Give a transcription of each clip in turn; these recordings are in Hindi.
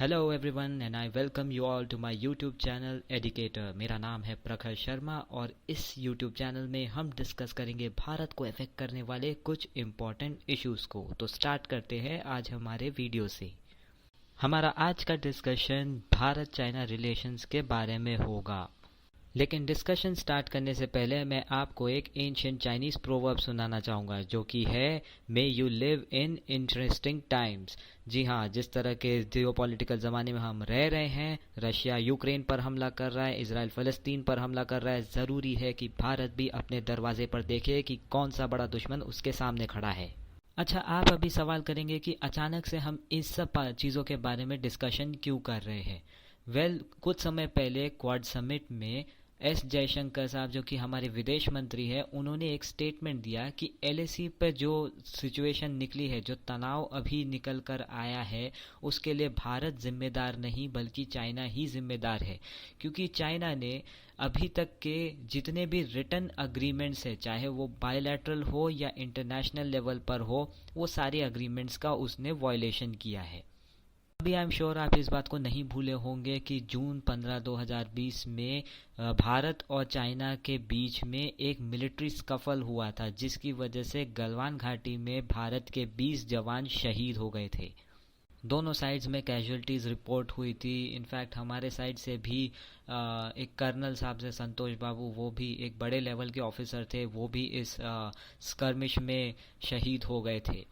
Hello everyone and I welcome you all to my YouTube channel Educator. मेरा नाम है प्रखर शर्मा और इस यूट्यूब चैनल में हम डिस्कस करेंगे भारत को अफेक्ट करने वाले कुछ इम्पोर्टेंट इश्यूज़ को। तो स्टार्ट करते हैं आज हमारे वीडियो से। हमारा आज का डिस्कशन भारत चाइना रिलेशंस के बारे में होगा। लेकिन डिस्कशन स्टार्ट करने से पहले मैं आपको एक एंशिएंट चाइनीज़ प्रोवर्ब सुनाना चाहूँगा जो कि है may you live in interesting times. जी हाँ, जिस तरह के जियोपॉलिटिकल ज़माने में हम रह रहे हैं, रशिया यूक्रेन पर हमला कर रहा है, इजराइल फ़लस्तीन पर हमला कर रहा है, ज़रूरी है कि भारत भी अपने दरवाजे पर देखे कि कौन सा बड़ा दुश्मन उसके सामने खड़ा है। अच्छा, आप अभी सवाल करेंगे कि अचानक से हम इस सब चीज़ों के बारे में डिस्कशन क्यों कर रहे हैं। कुछ समय पहले क्वाड समिट में एस जयशंकर साहब जो कि हमारे विदेश मंत्री हैं, उन्होंने एक स्टेटमेंट दिया कि एलएसी पर जो सिचुएशन निकली है, जो तनाव अभी निकल कर आया है, उसके लिए भारत जिम्मेदार नहीं बल्कि चाइना ही जिम्मेदार है। क्योंकि चाइना ने अभी तक के जितने भी रिटन अग्रीमेंट्स है, चाहे वो बायलैटरल हो या इंटरनेशनल लेवल पर हो, वो सारे अग्रीमेंट्स का उसने वायलेशन किया है। अभी आई एम श्योर आप इस बात को नहीं भूले होंगे कि जून 15 2020 में भारत और चाइना के बीच में एक मिलिट्री स्कफल हुआ था, जिसकी वजह से गलवान घाटी में भारत के 20 जवान शहीद हो गए थे। दोनों साइड्स में कैजुअलिटीज़ रिपोर्ट हुई थी। इनफैक्ट हमारे साइड से भी एक कर्नल साहब से संतोष बाबू, वो भी एक बड़े लेवल के ऑफिसर थे, वो भी इस स्कर्मिश में शहीद हो गए थे।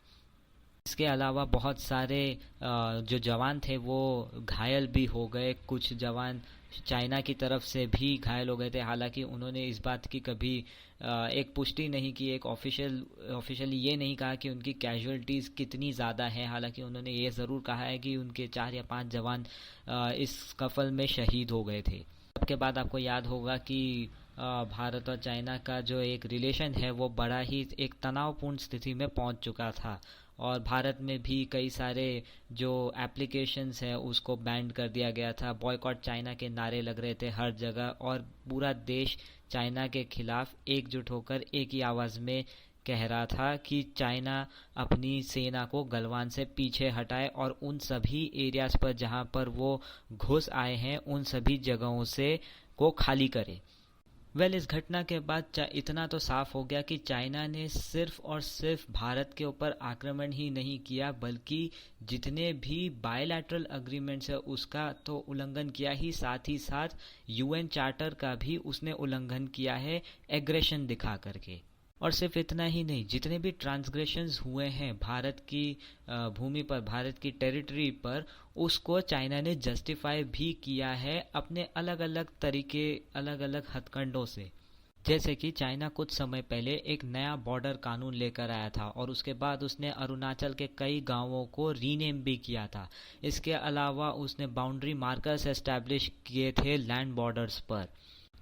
इसके अलावा बहुत सारे जो जवान थे वो घायल भी हो गए। कुछ जवान चाइना की तरफ से भी घायल हो गए थे। हालांकि उन्होंने इस बात की कभी एक पुष्टि नहीं की, एक ऑफिशियली ये नहीं कहा कि उनकी कैजुअलिटीज़ कितनी ज़्यादा है। हालांकि उन्होंने ये ज़रूर कहा है कि उनके 4 या 5 जवान इस स्कफल में शहीद हो गए थे। उसके बाद आपको याद होगा कि भारत और चाइना का जो एक रिलेशन है वो बड़ा ही एक तनावपूर्ण स्थिति में पहुंच चुका था और भारत में भी कई सारे जो एप्लीकेशंस है उसको बैन कर दिया गया था। बॉयकॉट चाइना के नारे लग रहे थे हर जगह और पूरा देश चाइना के खिलाफ एकजुट होकर एक ही आवाज़ में कह रहा था कि चाइना अपनी सेना को गलवान से पीछे हटाए और उन सभी एरियाज़ पर जहां पर वो घुस आए हैं उन सभी जगहों से को खाली करे। इस घटना के बाद इतना तो साफ हो गया कि चाइना ने सिर्फ और सिर्फ भारत के ऊपर आक्रमण ही नहीं किया बल्कि जितने भी बायलैटरल अग्रीमेंट्स है उसका तो उल्लंघन किया ही, साथ ही साथ यूएन चार्टर का भी उसने उल्लंघन किया है एग्रेशन दिखा करके। और सिर्फ इतना ही नहीं, जितने भी ट्रांसग्रेशंस हुए हैं भारत की भूमि पर, भारत की टेरिटरी पर, उसको चाइना ने जस्टिफाई भी किया है अपने अलग अलग तरीके, अलग अलग हथकंडों से। जैसे कि चाइना कुछ समय पहले एक नया बॉर्डर कानून लेकर आया था और उसके बाद उसने अरुणाचल के कई गांवों को रीनेम भी किया था। इसके अलावा उसने बाउंड्री मार्कर्स एस्टैब्लिश किए थे लैंड बॉर्डर्स पर।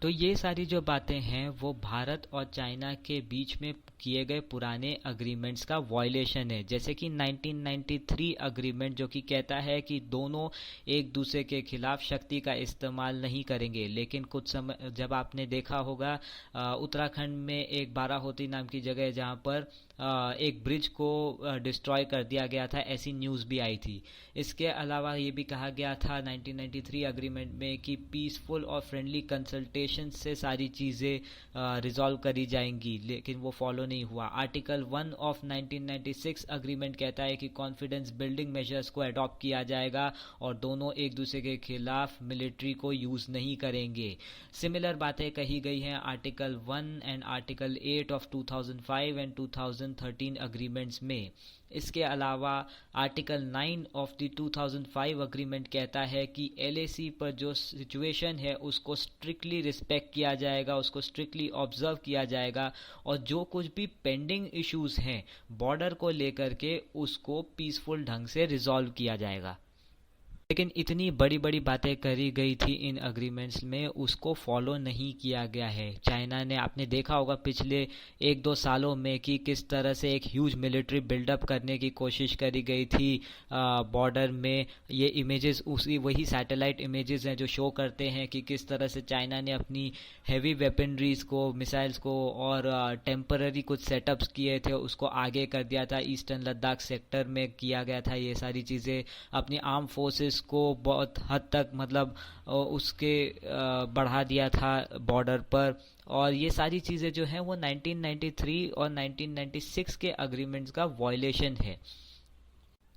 तो ये सारी जो बातें हैं वो भारत और चाइना के बीच में किए गए पुराने अग्रीमेंट्स का वायलेशन है। जैसे कि 1993 अग्रीमेंट जो कि कहता है कि दोनों एक दूसरे के खिलाफ शक्ति का इस्तेमाल नहीं करेंगे, लेकिन कुछ समय जब आपने देखा होगा उत्तराखंड में एक बाराहोती नाम की जगह जहाँ पर एक ब्रिज को डिस्ट्रॉय कर दिया गया था, ऐसी न्यूज़ भी आई थी। इसके अलावा ये भी कहा गया था 1993 अग्रीमेंट में कि पीसफुल और फ्रेंडली कंसल्टेशन से सारी चीज़ें रिजॉल्व करी जाएंगी, लेकिन वो फॉलो नहीं हुआ। आर्टिकल 1 ऑफ 1996 अग्रीमेंट कहता है कि कॉन्फिडेंस बिल्डिंग मेजर्स को अडॉप्ट किया जाएगा और दोनों एक दूसरे के खिलाफ मिलिट्री को यूज़ नहीं करेंगे। सिमिलर बातें कही गई हैं article 1 and article 8 of 2005 and 2013 agreements में। इसके अलावा आर्टिकल 9 ऑफ द 2005 अग्रीमेंट कहता है कि एलएसी पर जो सिचुएशन है उसको स्ट्रिक्टली रिस्पेक्ट किया जाएगा, उसको स्ट्रिक्टली ऑब्जर्व किया जाएगा और जो कुछ भी पेंडिंग इश्यूज हैं बॉर्डर को लेकर के उसको पीसफुल ढंग से रिजॉल्व किया जाएगा। लेकिन इतनी बड़ी बड़ी बातें करी गई थी इन अग्रीमेंट्स में, उसको फॉलो नहीं किया गया है। चाइना ने, आपने देखा होगा पिछले 1-2 सालों में कि किस तरह से एक ह्यूज मिलिट्री बिल्डअप करने की कोशिश करी गई थी बॉर्डर में। ये इमेजेस वही सैटेलाइट इमेजेस हैं जो शो करते हैं कि किस तरह से चाइना ने अपनी हैवी वेपनरीज को, मिसाइल्स को और टेम्पररी कुछ सेटअप्स किए थे उसको आगे कर दिया था। ईस्टर्न लद्दाख सेक्टर में किया गया था ये सारी चीज़ें। अपनी आर्म फोर्सेस फोर्सेस को बहुत हद तक मतलब उसके बढ़ा दिया था बॉर्डर पर। और ये सारी चीज़ें जो हैं वो 1993 और 1996 के अग्रीमेंट्स का वायलेशन है।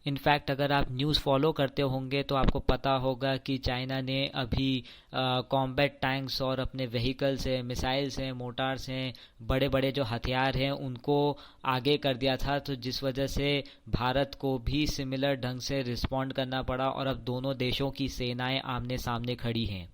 इनफैक्ट अगर आप न्यूज़ फॉलो करते होंगे तो आपको पता होगा कि चाइना ने अभी कॉम्बैट टैंक्स और अपने व्हीकल्स हैं, मिसाइल्स हैं, मोटार्स हैं, बड़े बड़े जो हथियार हैं उनको आगे कर दिया था, तो जिस वजह से भारत को भी सिमिलर ढंग से रिस्पॉन्ड करना पड़ा और अब दोनों देशों की सेनाएं आमने सामने खड़ी हैं।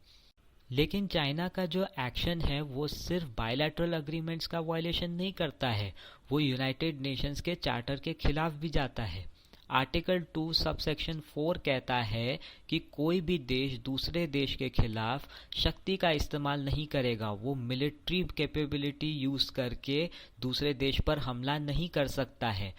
लेकिन चाइना का जो एक्शन है वो सिर्फ बायलैटरल अग्रीमेंट्स का वायलेशन नहीं करता है, वो यूनाइटेड नेशंस के चार्टर के खिलाफ भी जाता है। आर्टिकल 2 सबसेक्शन 4 कहता है कि कोई भी देश दूसरे देश के खिलाफ शक्ति का इस्तेमाल नहीं करेगा, वो मिलिट्री कैपेबिलिटी यूज करके दूसरे देश पर हमला नहीं कर सकता है।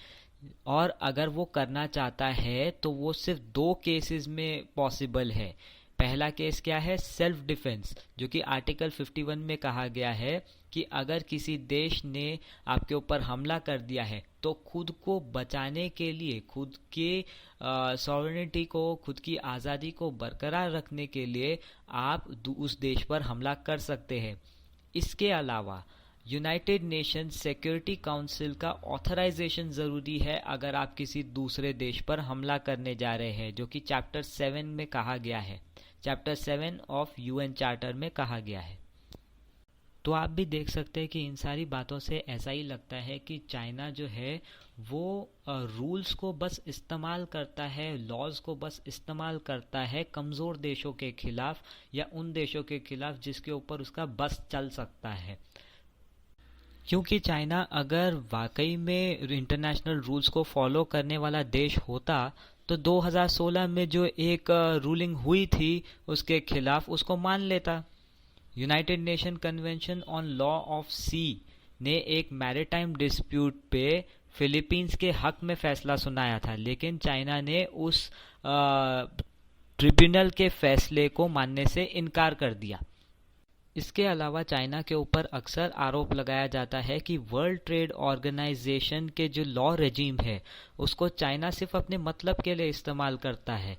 और अगर वो करना चाहता है तो वो सिर्फ 2 केसेस में पॉसिबल है। पहला केस क्या है? सेल्फ डिफेंस, जो कि आर्टिकल 51 में कहा गया है कि अगर किसी देश ने आपके ऊपर हमला कर दिया है तो खुद को बचाने के लिए, खुद के सॉवरेनिटी को, खुद की आज़ादी को बरकरार रखने के लिए आप उस देश पर हमला कर सकते हैं। इसके अलावा यूनाइटेड नेशन सिक्योरिटी काउंसिल का ऑथराइजेशन ज़रूरी है अगर आप किसी दूसरे देश पर हमला करने जा रहे हैं, जो कि चैप्टर 7 में कहा गया है, चैप्टर 7 ऑफ यूएन चार्टर में कहा गया है। तो आप भी देख सकते हैं कि इन सारी बातों से ऐसा ही लगता है कि चाइना जो है वो रूल्स को बस इस्तेमाल करता है, लॉज को बस इस्तेमाल करता है कमज़ोर देशों के खिलाफ या उन देशों के खिलाफ जिसके ऊपर उसका बस चल सकता है। क्योंकि चाइना अगर वाकई में इंटरनेशनल रूल्स को फॉलो करने वाला देश होता तो 2016 में जो एक रूलिंग हुई थी उसके खिलाफ उसको मान लेता। United Nation Convention on Law of Sea ने एक मैरीटाइम डिस्प्यूट पे फिलीपींस के हक में फैसला सुनाया था, लेकिन चाइना ने उस ट्रिब्यूनल के फैसले को मानने से इनकार कर दिया। इसके अलावा चाइना के ऊपर अक्सर आरोप लगाया जाता है कि वर्ल्ड ट्रेड ऑर्गेनाइजेशन के जो लॉ रेजीम है उसको चाइना सिर्फ अपने मतलब के लिए इस्तेमाल करता है।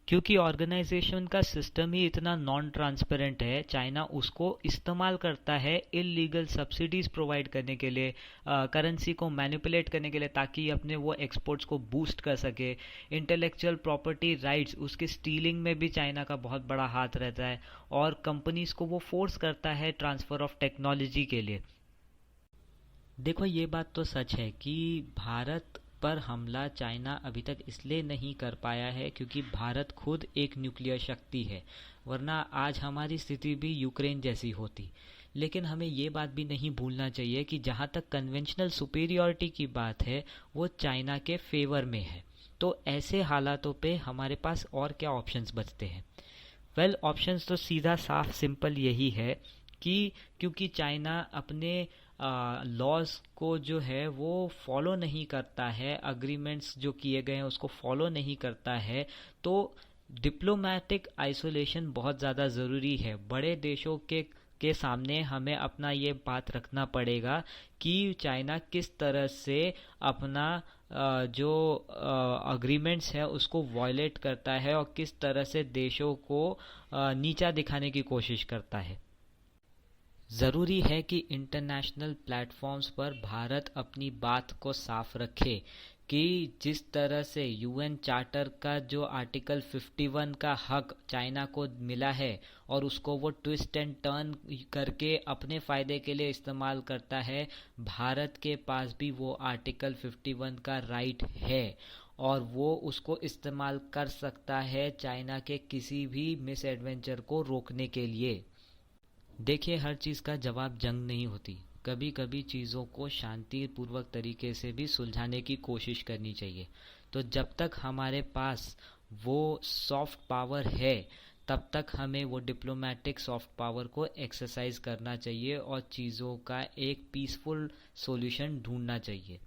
क्योंकि ऑर्गेनाइजेशन का सिस्टम ही इतना नॉन ट्रांसपेरेंट है, चाइना उसको इस्तेमाल करता है इलीगल सब्सिडीज प्रोवाइड करने के लिए, करेंसी को मैनिपुलेट करने के लिए, ताकि अपने वो एक्सपोर्ट्स को बूस्ट कर सके। इंटेलेक्चुअल प्रॉपर्टी राइट्स, उसकी स्टीलिंग में भी चाइना का बहुत बड़ा हाथ रहता है और कंपनीज को वो फोर्स करता है ट्रांसफ़र ऑफ टेक्नोलॉजी के लिए। देखो ये बात तो सच है कि भारत पर हमला चाइना अभी तक इसलिए नहीं कर पाया है क्योंकि भारत खुद एक न्यूक्लियर शक्ति है, वरना आज हमारी स्थिति भी यूक्रेन जैसी होती। लेकिन हमें ये बात भी नहीं भूलना चाहिए कि जहाँ तक कन्वेंशनल सुपीरियॉरिटी की बात है वो चाइना के फेवर में है। तो ऐसे हालातों पे हमारे पास और क्या ऑप्शंस बचते हैं? वेल, ऑप्शंस तो सीधा साफ सिंपल यही है कि क्योंकि चाइना अपने लॉज को जो है वो फॉलो नहीं करता है, अग्रीमेंट्स जो किए गए हैं उसको फॉलो नहीं करता है, तो डिप्लोमेटिक आइसोलेशन बहुत ज़्यादा ज़रूरी है। बड़े देशों के सामने हमें अपना ये बात रखना पड़ेगा कि चाइना किस तरह से अपना जो अग्रीमेंट्स है उसको वायलेट करता है और किस तरह से देशों को नीचा दिखाने की कोशिश करता है। ज़रूरी है कि इंटरनेशनल प्लेटफॉर्म्स पर भारत अपनी बात को साफ रखे कि जिस तरह से यूएन चार्टर का जो आर्टिकल 51 का हक चाइना को मिला है और उसको वो ट्विस्ट एंड टर्न करके अपने फ़ायदे के लिए इस्तेमाल करता है, भारत के पास भी वो आर्टिकल 51 का राइट है और वो उसको इस्तेमाल कर सकता है चाइना के किसी भी मिस एडवेंचर को रोकने के लिए। देखिए, हर चीज़ का जवाब जंग नहीं होती, कभी कभी चीज़ों को शांतिपूर्वक तरीके से भी सुलझाने की कोशिश करनी चाहिए। तो जब तक हमारे पास वो सॉफ्ट पावर है तब तक हमें वो डिप्लोमेटिक सॉफ्ट पावर को एक्सरसाइज करना चाहिए और चीज़ों का एक पीसफुल सॉल्यूशन ढूंढना चाहिए।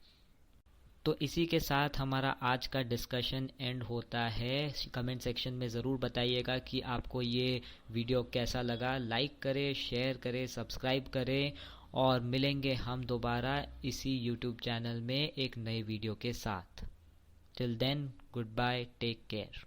तो इसी के साथ हमारा आज का डिस्कशन एंड होता है। कमेंट सेक्शन में ज़रूर बताइएगा कि आपको ये वीडियो कैसा लगा। लाइक करें, शेयर करें, सब्सक्राइब करें और मिलेंगे हम दोबारा इसी यूट्यूब चैनल में एक नए वीडियो के साथ। Till then, goodbye, take care.